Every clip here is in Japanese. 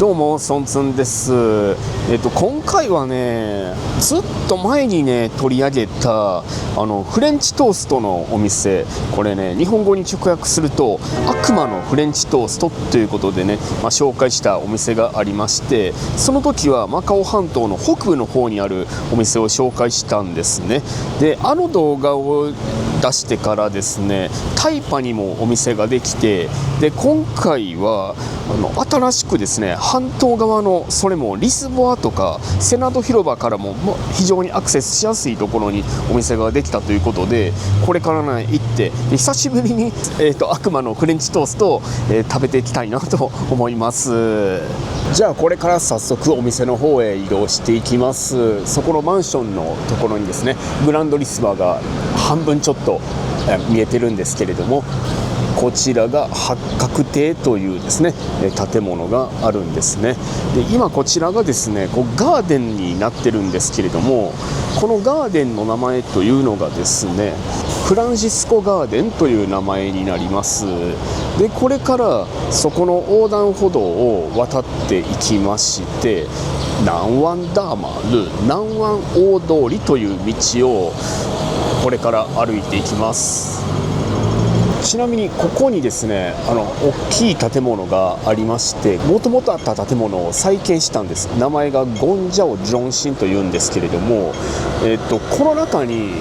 どうもソンツンです。今回はね、ずっと前にね取り上げたフレンチトーストのお店、これね日本語に直訳すると悪魔のフレンチトーストということでね、紹介したお店がありまして、その時はマカオ半島の北部の方にあるお店を紹介したんですね。で、動画を出してからですね、タイパにもお店ができて、で今回は新しくですね、半島側のそれもリスボアとかセナド広場からも非常にアクセスしやすいところにお店ができたということで、これからね行って久しぶりに、悪魔のフレンチトーストを、食べていきたいなと思います。じゃあこれから早速お店の方へ移動していきます。そこのマンションのところにですね、グランドリスバーが半分ちょっと見えてるんですけれども、こちらが八角亭というですね建物があるんですね。で今こちらがですねガーデンになってるんですけれども、このガーデンの名前というのがですねフランシスコガーデンという名前になります。でこれからそこの横断歩道を渡っていきまして、南湾ダーマル南湾大通りという道をこれから歩いていきます。ちなみにここにですね大きい建物がありまして、もともとあった建物を再建したんです。名前がゴンジャオジョンシンというんですけれども、この中に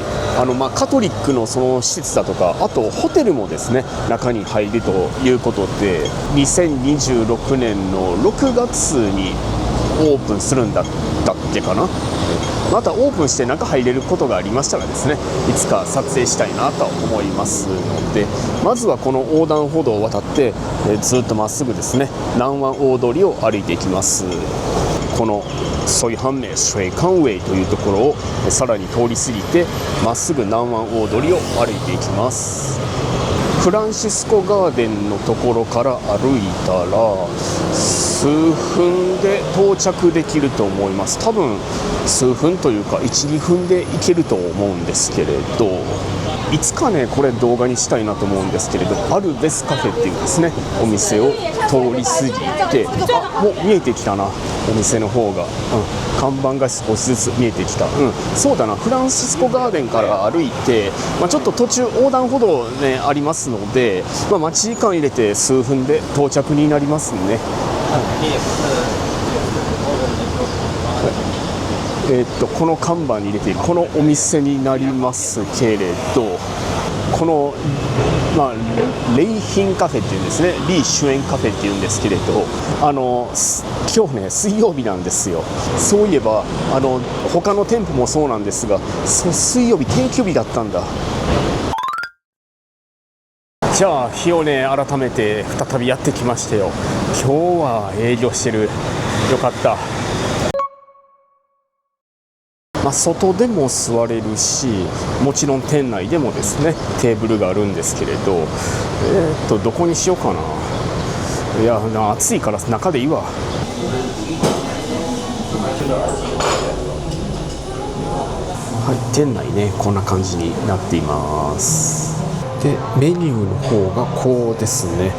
カトリックのその施設だとか、あとホテルもですね中に入るということで、2026年の6月にオープンするんだったっけかな。またオープンして中入れることがありましたらですね、いつか撮影したいなと思いますので、まずはこの横断歩道を渡って、ずっとまっすぐですね南湾大通りを歩いていきます。このソイハンメイシュエイカンウェイというところをさらに通り過ぎて、まっすぐ南湾大通りを歩いていきます。フランシスコガーデンのところから歩いたら数分で到着できると思います。多分数分というか 1,2 分で行けると思うんですけれど、いつかねこれ動画にしたいなと思うんですけれど、アルベスカフェっていうですねお店を通り過ぎて、もう見えてきたなお店の方が、看板が少しずつ見えてきた。そうだな、フランシスコガーデンから歩いて、ちょっと途中横断歩道ねありますので、待ち時間入れて数分で到着になりますね。この看板に入れているこのお店になりますけれど、この、レイヒンカフェっていうんですね、リー・シュエンカフェっていうんですけれど、今日ね水曜日なんですよ。そういえば他の店舗もそうなんですが、水曜日定休日だったんだ。じゃあ日をね改めて再びやってきましたよ。今日は営業してる。よかった。外でも座れるし、もちろん店内でもですねテーブルがあるんですけれど、どこにしようかな。いや暑いから中でいいわ。はい、店内ねこんな感じになっています。でメニューの方がこうですね、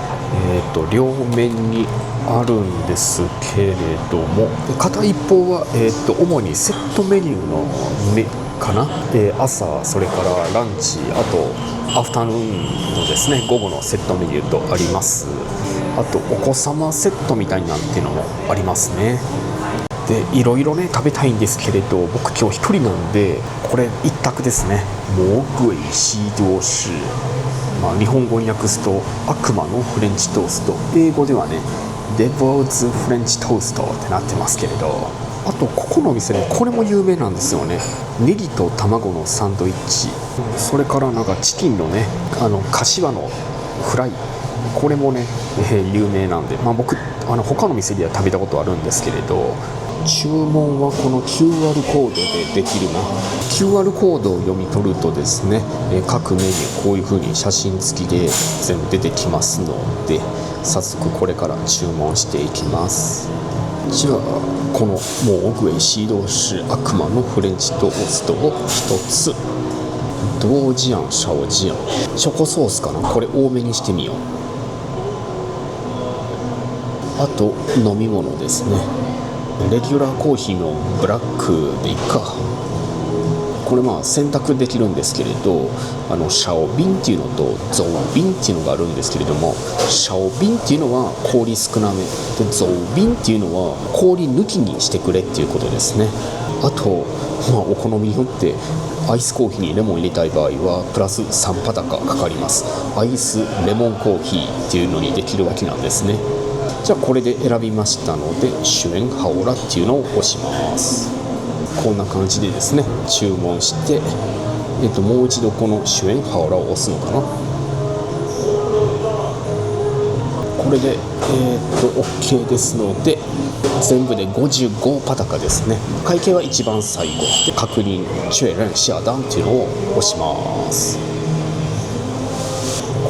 両面にあるんですけれども、片一方は、主にセットメニューのかな。で朝、それからランチ、あとアフタヌーンのですね午後のセットメニューとあります。あとお子様セットみたいなんていうのもありますね。でいろいろね食べたいんですけれど、僕今日一人なんでこれ一択ですね。魔鬼西多士、日本語に訳すと悪魔のフレンチトースト、英語ではねデボーズフレンチトーストってなってますけれど、あとここのお店ねこれも有名なんですよね。ネギと卵のサンドイッチ、それからチキンのね柏のフライ、これもね、有名なんで、僕他の店では食べたことあるんですけれど、注文はこの QR コードでできるな。 QR コードを読み取るとですね、各メニューこういう風に写真付きで全部出てきますので、早速これから注文していきます。じゃあこの魔鬼西多士悪魔のフレンチトーストを一つ、ドージアンシャオジアン、チョコソースかな、これ多めにしてみよう。あと飲み物ですね。レギュラーコーヒーのブラックでいいか。これ選択できるんですけれど、シャオビンっていうのとゾウビンっていうのがあるんですけれども、シャオビンっていうのは氷少なめで、ゾウビンっていうのは氷抜きにしてくれっていうことですね。あと、お好みによってアイスコーヒーにレモン入れたい場合はプラス3パタカかかります。アイスレモンコーヒーっていうのにできるわけなんですね。じゃあこれで選びましたので、シュエンハオラっていうのを押します。こんな感じでですね、注文して、もう一度このシュエンハオラを押すのかな。これで、OK ですので、全部で55パタカですね。会計は一番最後で、確認チュエレンシアダンっていうのを押します。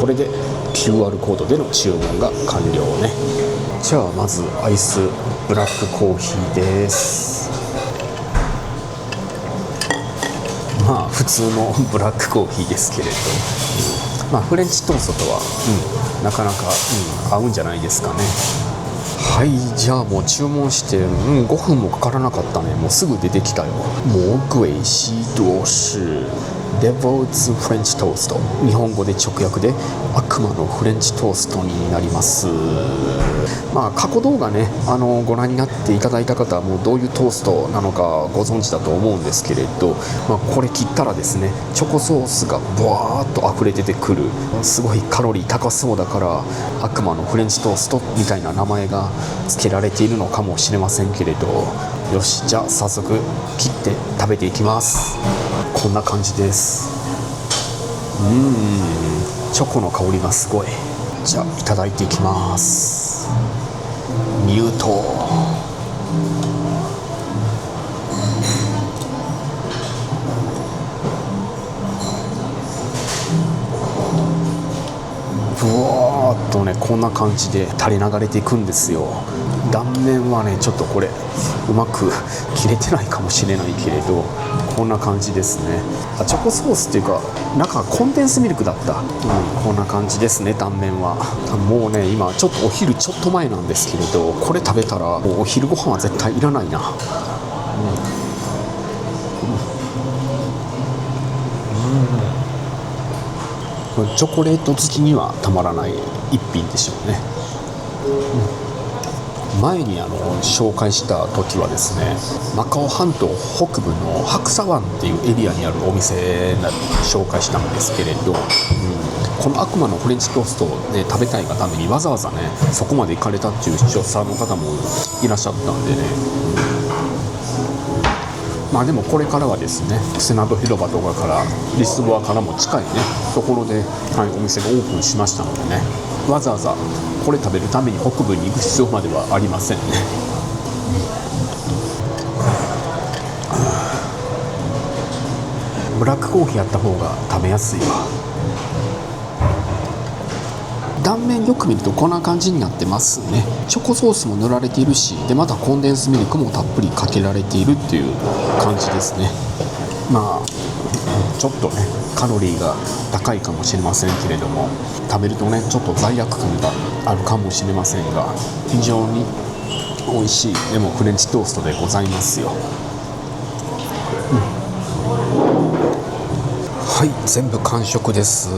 これで QR コードでの注文が完了ね。じゃあまずアイスブラックコーヒーです。普通のブラックコーヒーですけれど、フレンチトーストとは、なかなか、合うんじゃないですかね。はい、じゃあもう注文して、5分もかからなかったね。もうすぐ出てきたよ。魔鬼西多士デボーツフレンチトースト、日本語で直訳で悪魔のフレンチトーストになります。過去動画ね、ご覧になっていただいた方はもうどういうトーストなのかご存知だと思うんですけれど、これ切ったらですね、チョコソースがブワーッと溢れ出てくる、すごいカロリー高そうだから悪魔のフレンチトーストみたいな名前が付けられているのかもしれませんけれど、よし、じゃあ早速切って食べていきます。こんな感じです。チョコの香りがすごい。じゃあいただいていきます。ミュート。ブワーっとね、こんな感じで垂れ流れていくんですよ。断面はね、ちょっとこれうまく切れてないかもしれないけれど、こんな感じですね。チョコソースっていうか、中コンデンスミルクだった、こんな感じですね。断面はもうね、今ちょっとお昼ちょっと前なんですけれど、これ食べたらもうお昼ご飯は絶対いらないな。チョコレート好きにはたまらない一品でしょうね。前に紹介した時はですね、マカオ半島北部の白砂湾っていうエリアにあるお店など紹介したんですけれど、この悪魔のフレンチトーストを、ね、食べたいがためにわざわざね、そこまで行かれたっていう視聴者の方もいらっしゃったんでね、でもこれからはですね、セナド広場とかからリスボアからも近いねところで、お店がオープンしましたのでね、わざわざこれ食べるために北部に行く必要まではありませんね。ブラックコーヒーやった方が食べやすいわ。断面よく見るとこんな感じになってますね。チョコソースも塗られているし、でまたコンデンスミルクもたっぷりかけられているっていう感じですね。ちょっとねカロリーが高いかもしれませんけれども、食べるとねちょっと罪悪感があるかもしれませんが、非常に美味しいでもフレンチトーストでございますよ。はい、全部完食です。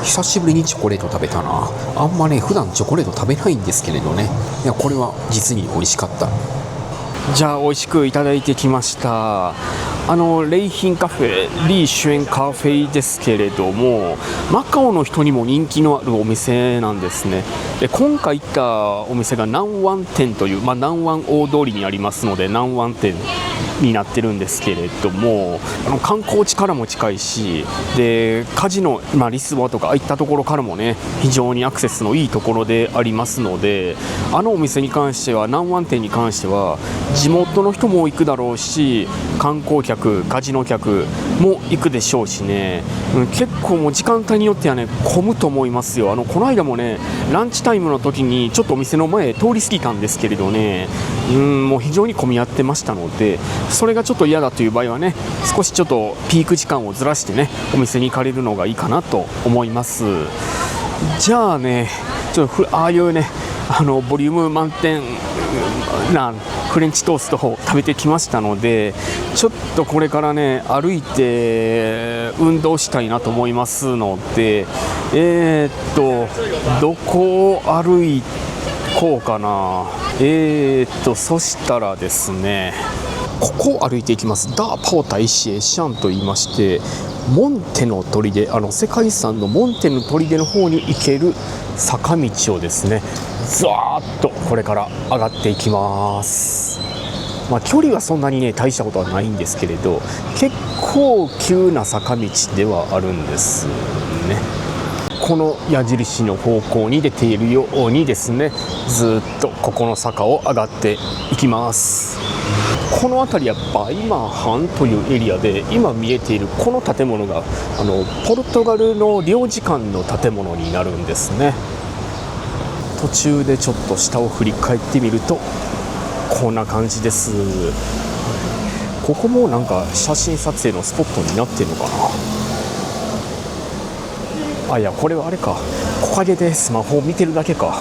久しぶりにチョコレート食べたな。あんまね普段チョコレート食べないんですけれどね、いやこれは実に美味しかった。じゃあ美味しくいただいてきました。レイヒンカフェリーシュエンカフェですけれども、マカオの人にも人気のあるお店なんですね。で今回行ったお店が南湾店という、南湾大通りにありますので南湾店になってるんですけれども、観光地からも近いし、でカジノ、リスボアとかああいったところからもね非常にアクセスのいいところでありますので、お店に関しては、南湾店に関しては地元の人も行くだろうし、観光客、カジノ客も行くでしょうしね、結構もう時間帯によってはね混むと思いますよ。この間もねランチタイムの時にちょっとお店の前通り過ぎたんですけれどね、もう非常に混み合ってましたので、それがちょっと嫌だという場合はね、少しちょっとピーク時間をずらしてねお店に行かれるのがいいかなと思います。じゃあね、ちょっとああいうね、ボリューム満点なフレンチトーストを食べてきましたので、ちょっとこれからね歩いて運動したいなと思いますので、どこを歩こうかな。そしたらですね、ここを歩いていきます。ダーパオ大使エシャンと言いまして、モンテの砦、世界遺産のモンテの砦の方に行ける坂道をですね、ずわーっとこれから上がっていきます。距離はそんなにね大したことはないんですけれど、結構急な坂道ではあるんですね。この矢印の方向に出ているようにですね、ずっとここの坂を上がっていきます。この辺りやっぱ今半というエリアで、今見えているこの建物がポルトガルの領事館の建物になるんですね。途中でちょっと下を振り返ってみるとこんな感じです。ここもなんか写真撮影のスポットになってるのかな。いや、これはあれか、木陰でスマホを見てるだけか。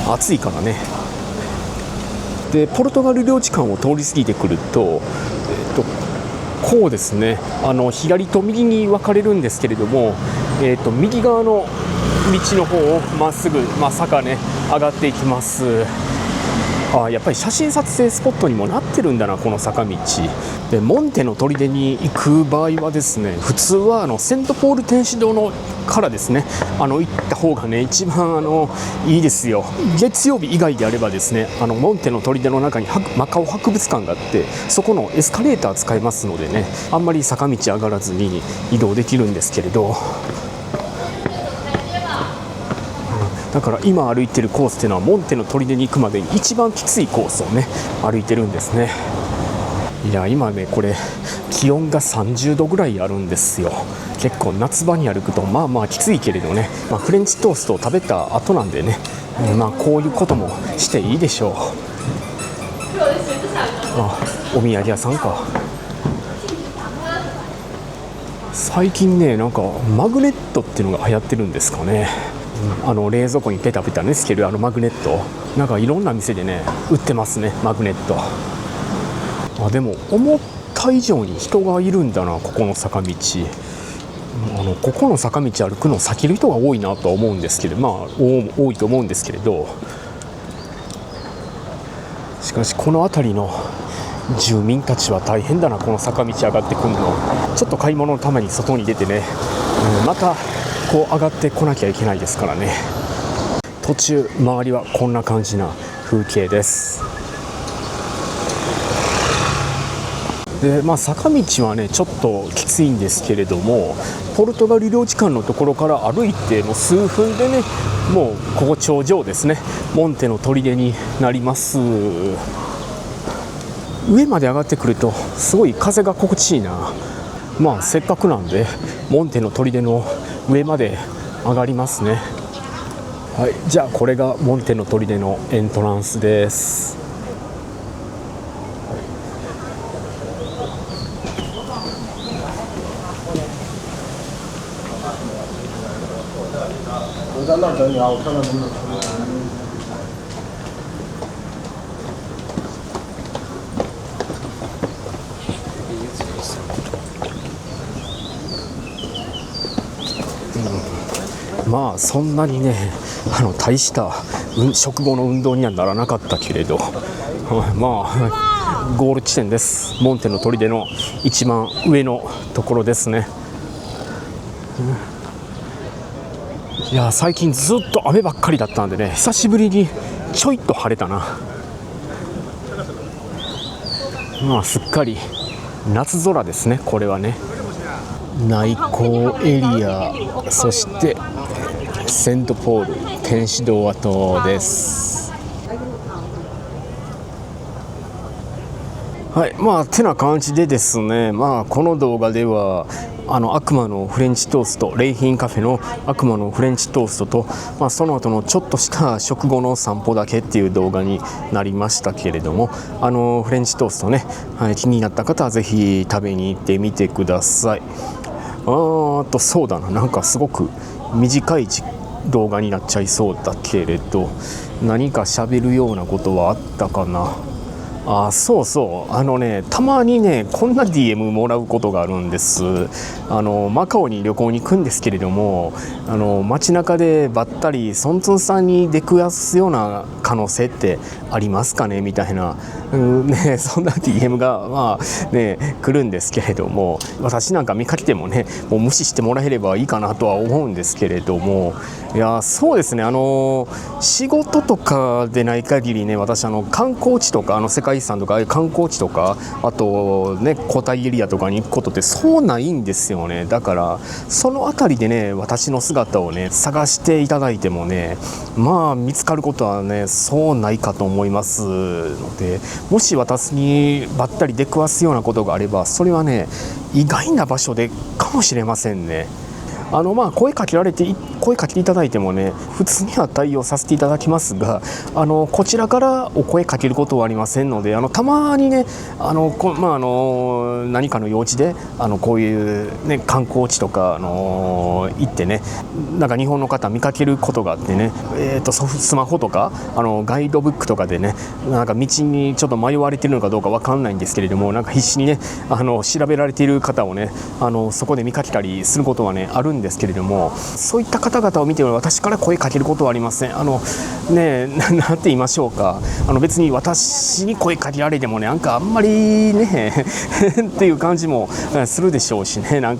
暑いからね。でポルトガル領事館を通り過ぎてくると、こうですね、左と右に分かれるんですけれども、右側の道の方をまっすぐ、坂ね上がっていきます。やっぱり写真撮影スポットにもなってるんだな、この坂道で。モンテの砦に行く場合はですね、普通はセントポール天使堂のからですね、行った方がね一番いいですよ。月曜日以外であればですね、モンテの砦の中にマカオ博物館があって、そこのエスカレーター使いますのでね、あんまり坂道上がらずに移動できるんですけれど、だから今歩いてるコースっていうのはモンテの砦に行くまでに一番きついコースをね歩いてるんですね。いや今ね、これ気温が30度ぐらいあるんですよ。結構夏場に歩くとまあきついけれどね、フレンチトーストを食べた後なんでね、こういうこともしていいでしょう。お土産屋さんか。最近ね、なんかマグネットっていうのが流行ってるんですかね。冷蔵庫にペタペタねつけるマグネット、なんかいろんな店でね売ってますね、マグネット。でも思った以上に人がいるんだな、ここの坂道。ここの坂道歩くのを避ける人が多いなとは思うんですけど、多いと思うんですけれど、しかしこの辺りの住民たちは大変だな、この坂道上がってくるの。ちょっと買い物のために外に出てね、またこう上がってこなきゃいけないですからね。途中周りはこんな感じな風景です。で坂道はねちょっときついんですけれども、ポルトガル領事館のところから歩いてもう数分でね、もうここ頂上ですね、モンテの砦になります。上まで上がってくるとすごい風が心地いいな。せっかくなんでモンテの砦の上まで上がりますね。はい、じゃあこれがモンテの砦のエントランスです。そんなにね大した食後の運動にはならなかったけれど、ゴール地点です。モンテの砦の一番上のところですね。いや最近ずっと雨ばっかりだったんでね、久しぶりにちょいと晴れたな。すっかり夏空ですね、これはね。内港エリア、そしてセントポール天使堂跡です。はい、てな感じでですね、この動画では悪魔のフレンチトースト、レイヒンカフェの悪魔のフレンチトーストと、その後のちょっとした食後の散歩だけっていう動画になりましたけれども、フレンチトーストね、気になった方はぜひ食べに行ってみてください。そうだな、なんかすごく短い動画になっちゃいそうだけれど、何か喋るようなことはあったかな。そうそう、たまにねこんな DM もらうことがあるんです。マカオに旅行に行くんですけれども、街中でばったりソンツンさんに出くわすような可能性ってありますかねみたいな、そんな DM が来るんですけれども、私なんか見かけてもねもう無視してもらえればいいかなとは思うんですけれども、いやそうですね、仕事とかでない限りね、私観光地とか世界遺産とかああいう観光地とか、あとね古代エリアとかに行くことってそうないんですよね。だからそのあたりでね私の姿をね探していただいてもね、見つかることはねそうないかと思いますので、もし私にばったり出くわすようなことがあれば、それはね意外な場所でかもしれませんね。声かけていただいてもね普通には対応させていただきますが、こちらからお声かけることはありませんので、たまにね何かの用事でこういうね観光地とか行ってね、なんか日本の方見かけることがあってね、スマホとかガイドブックとかでね、なんか道にちょっと迷われてるのかどうかわかんないんですけれども、なんか必死にね調べられている方をねそこで見かけたりすることはねあるんですけれども、そういった方々を見て私から声かけることはありません。なんて言いましょうか、別に私に声かけられてもねなんかあんまりねっていう感じもするでしょうしね、なん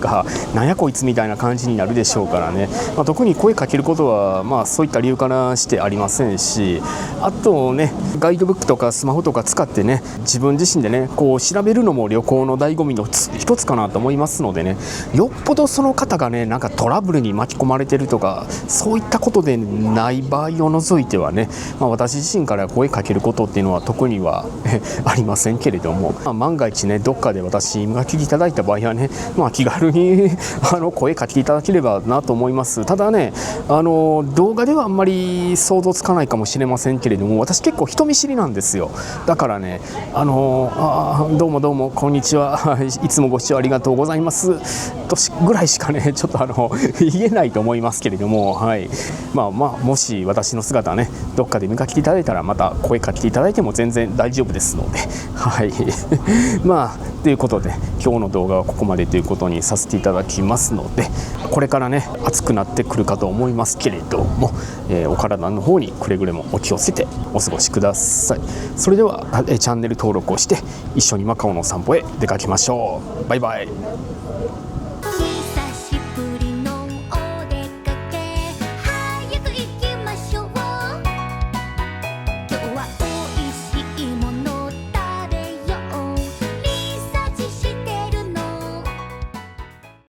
やこいつみたいな感じになるでしょうからね、特に声かけることはそういった理由からしてありませんし、あとねガイドブックとかスマホとか使ってね自分自身でねこう調べるのも旅行の醍醐味の一つかなと思いますのでね、よっぽどその方がねなんかトラブルに巻き込まれてるとかそういったことでない場合を除いてはね、私自身から声かけることっていうのは特にはありませんけれども、万が一ねどっかで私が聞いていただいた場合はね、気軽に声かけていただければなと思います。ただね動画ではあんまり想像つかないかもしれませんけれども、私結構人見知りなんですよ。だからねどうもこんにちはいつもご視聴ありがとうございますとぐらいしかねちょっと言えないと思いますけれども、もし私の姿ねどっかで見かけていただいたらまた声かけていただいても全然大丈夫ですので、ということで今日の動画はここまでということにさせていただきますので、これからね暑くなってくるかと思いますけれども、お体の方にくれぐれもお気をつけてお過ごしください。それではチャンネル登録をして一緒にマカオの散歩へ出かけましょう。バイバイ。